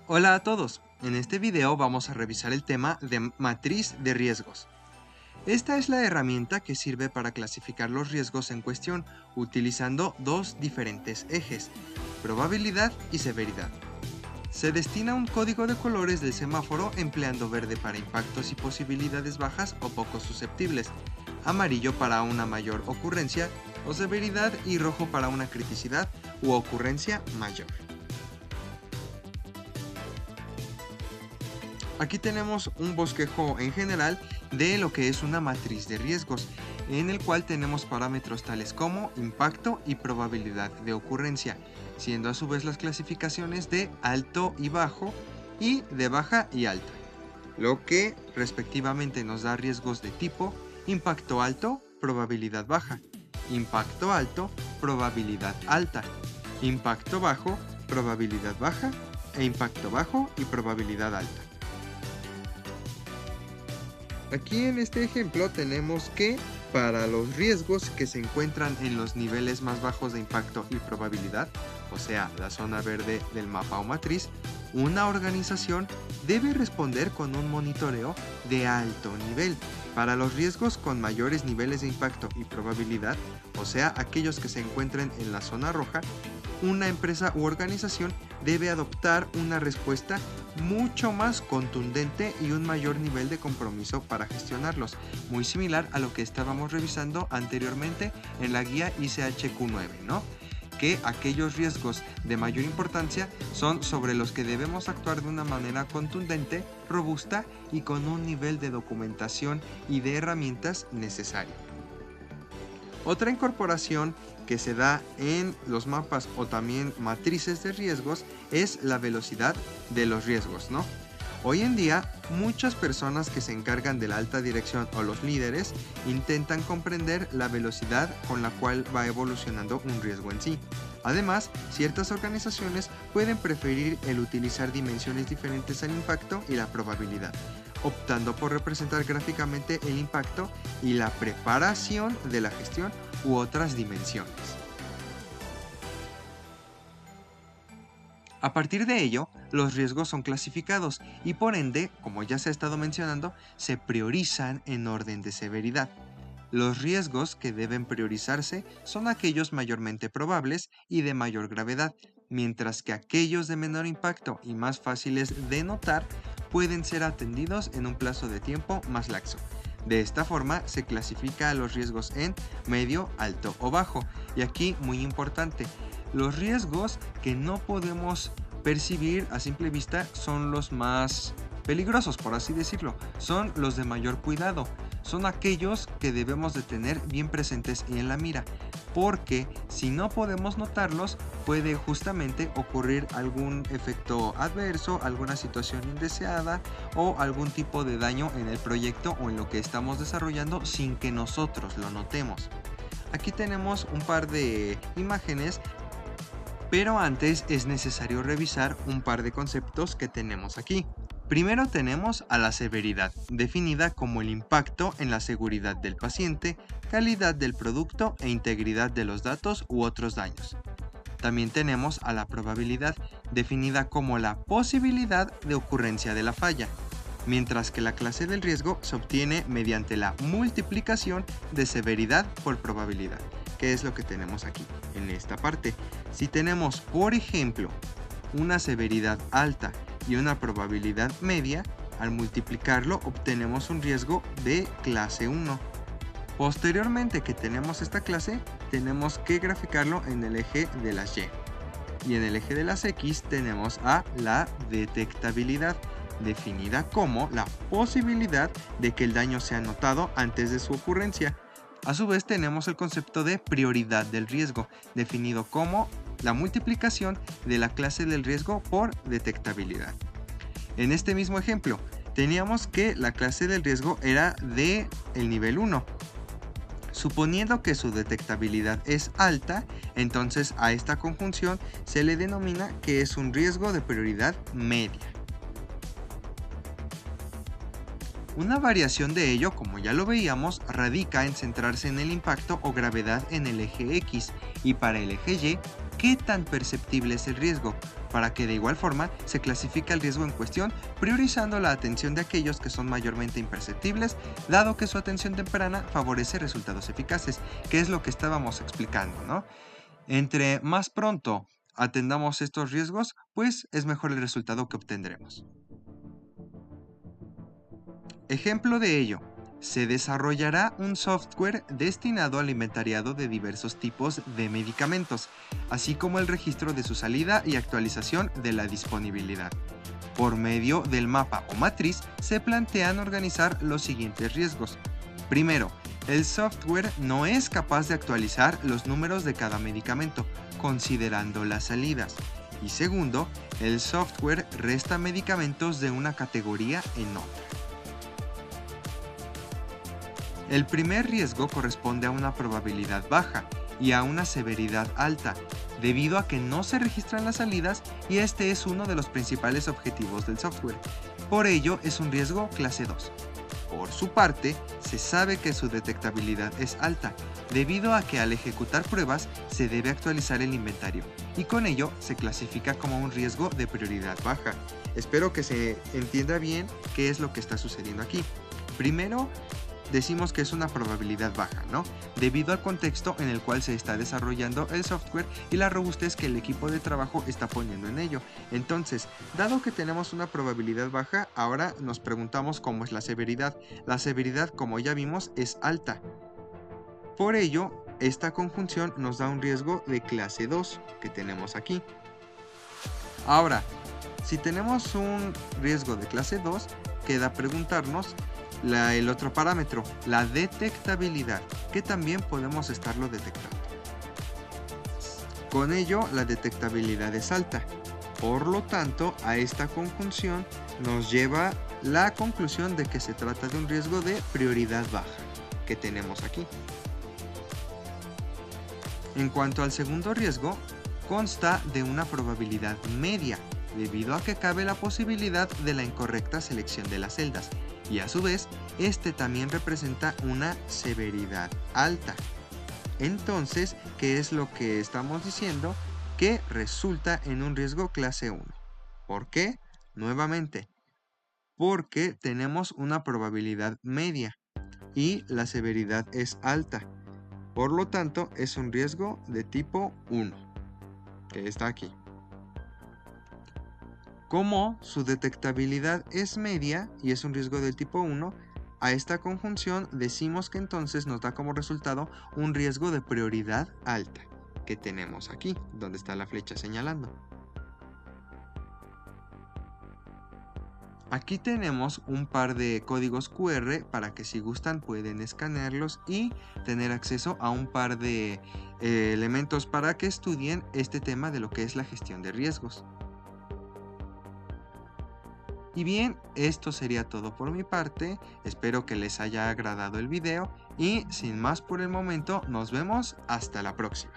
Hola a todos, en este video vamos a revisar el tema de matriz de riesgos. Esta es la herramienta que sirve para clasificar los riesgos en cuestión utilizando dos diferentes ejes, probabilidad y severidad. Se destina un código de colores del semáforo empleando verde para impactos y posibilidades bajas o poco susceptibles, amarillo para una mayor ocurrencia o severidad y rojo para una criticidad u ocurrencia mayor. Aquí tenemos un bosquejo en general de lo que es una matriz de riesgos, en el cual tenemos parámetros tales como impacto y probabilidad de ocurrencia, siendo a su vez las clasificaciones de alto y bajo y de baja y alta, lo que respectivamente nos da riesgos de tipo impacto alto, probabilidad baja, impacto alto, probabilidad alta, impacto bajo, probabilidad baja e impacto bajo y probabilidad alta. Aquí en este ejemplo tenemos que para los riesgos que se encuentran en los niveles más bajos de impacto y probabilidad, o sea, la zona verde del mapa o matriz, una organización debe responder con un monitoreo de alto nivel. Para los riesgos con mayores niveles de impacto y probabilidad, o sea, aquellos que se encuentren en la zona roja, una empresa u organización debe adoptar una respuesta mucho más contundente y un mayor nivel de compromiso para gestionarlos, muy similar a lo que estábamos revisando anteriormente en la guía ICHQ9, ¿no? Que aquellos riesgos de mayor importancia son sobre los que debemos actuar de una manera contundente, robusta y con un nivel de documentación y de herramientas necesario. Otra incorporación que se da en los mapas o también matrices de riesgos es la velocidad de los riesgos, ¿no? Hoy en día, muchas personas que se encargan de la alta dirección o los líderes intentan comprender la velocidad con la cual va evolucionando un riesgo en sí. Además, ciertas organizaciones pueden preferir el utilizar dimensiones diferentes al impacto y la probabilidad, optando por representar gráficamente el impacto y la preparación de la gestión u otras dimensiones. A partir de ello, los riesgos son clasificados y por ende, como ya se ha estado mencionando, se priorizan en orden de severidad. Los riesgos que deben priorizarse son aquellos mayormente probables y de mayor gravedad, mientras que aquellos de menor impacto y más fáciles de notar pueden ser atendidos en un plazo de tiempo más laxo. De esta forma se clasifica a los riesgos en medio, alto o bajo. Y aquí, muy importante, los riesgos que no podemos percibir a simple vista son los más peligrosos, por así decirlo. Son los de mayor cuidado. Son aquellos que debemos de tener bien presentes y en la mira, porque si no podemos notarlos, puede justamente ocurrir algún efecto adverso, alguna situación indeseada o algún tipo de daño en el proyecto o en lo que estamos desarrollando sin que nosotros lo notemos. Aquí tenemos un par de imágenes, pero antes es necesario revisar un par de conceptos que tenemos aquí. Primero tenemos a la severidad, definida como el impacto en la seguridad del paciente, calidad del producto e integridad de los datos u otros daños. También tenemos a la probabilidad, definida como la posibilidad de ocurrencia de la falla, mientras que la clase del riesgo se obtiene mediante la multiplicación de severidad por probabilidad, que es lo que tenemos aquí en esta parte. Si tenemos, por ejemplo, una severidad alta y una probabilidad media, al multiplicarlo obtenemos un riesgo de clase 1. Posteriormente que tenemos esta clase, tenemos que graficarlo en el eje de las Y. Y en el eje de las X tenemos a la detectabilidad, definida como la posibilidad de que el daño sea notado antes de su ocurrencia. A su vez tenemos el concepto de prioridad del riesgo, definido como la multiplicación de la clase del riesgo por detectabilidad. En este mismo ejemplo, teníamos que la clase del riesgo era de el nivel 1. Suponiendo que su detectabilidad es alta, entonces a esta conjunción se le denomina que es un riesgo de prioridad media. Una variación de ello, como ya lo veíamos, radica en centrarse en el impacto o gravedad en el eje X y para el eje Y, qué tan perceptible es el riesgo, para que de igual forma se clasifique el riesgo en cuestión, priorizando la atención de aquellos que son mayormente imperceptibles, dado que su atención temprana favorece resultados eficaces, que es lo que estábamos explicando, ¿no? Entre más pronto atendamos estos riesgos, pues es mejor el resultado que obtendremos. Ejemplo de ello, se desarrollará un software destinado al inventariado de diversos tipos de medicamentos, así como el registro de su salida y actualización de la disponibilidad. Por medio del mapa o matriz se plantean organizar los siguientes riesgos. Primero, el software no es capaz de actualizar los números de cada medicamento, considerando las salidas. Y segundo, el software resta medicamentos de una categoría en otra. El primer riesgo corresponde a una probabilidad baja y a una severidad alta, debido a que no se registran las salidas y este es uno de los principales objetivos del software. Por ello es un riesgo clase 2. Por su parte, se sabe que su detectabilidad es alta, debido a que al ejecutar pruebas se debe actualizar el inventario, y con ello se clasifica como un riesgo de prioridad baja. Espero que se entienda bien qué es lo que está sucediendo aquí. Primero, decimos que es una probabilidad baja, ¿no? Debido al contexto en el cual se está desarrollando el software y la robustez que el equipo de trabajo está poniendo en ello. Entonces, dado que tenemos una probabilidad baja, ahora nos preguntamos cómo es la severidad. La severidad, como ya vimos, es alta. Por ello, esta conjunción nos da un riesgo de clase 2 que tenemos aquí. Ahora, si tenemos un riesgo de clase 2, queda preguntarnos el otro parámetro, la detectabilidad, que también podemos estarlo detectando. Con ello, la detectabilidad es alta. Por lo tanto, a esta conjunción nos lleva la conclusión de que se trata de un riesgo de prioridad baja, que tenemos aquí. En cuanto al segundo riesgo, consta de una probabilidad media, debido a que cabe la posibilidad de la incorrecta selección de las celdas, y a su vez, este también representa una severidad alta. Entonces, ¿qué es lo que estamos diciendo? Que resulta en un riesgo clase 1. ¿Por qué? Nuevamente, porque tenemos una probabilidad media y la severidad es alta. Por lo tanto, es un riesgo de tipo 1, que está aquí. Como su detectabilidad es media y es un riesgo del tipo 1, a esta conjunción decimos que entonces nos da como resultado un riesgo de prioridad alta, que tenemos aquí, donde está la flecha señalando. Aquí tenemos un par de códigos QR para que si gustan pueden escanearlos y tener acceso a un par de elementos para que estudien este tema de lo que es la gestión de riesgos. Y bien, esto sería todo por mi parte, espero que les haya agradado el video y sin más por el momento nos vemos hasta la próxima.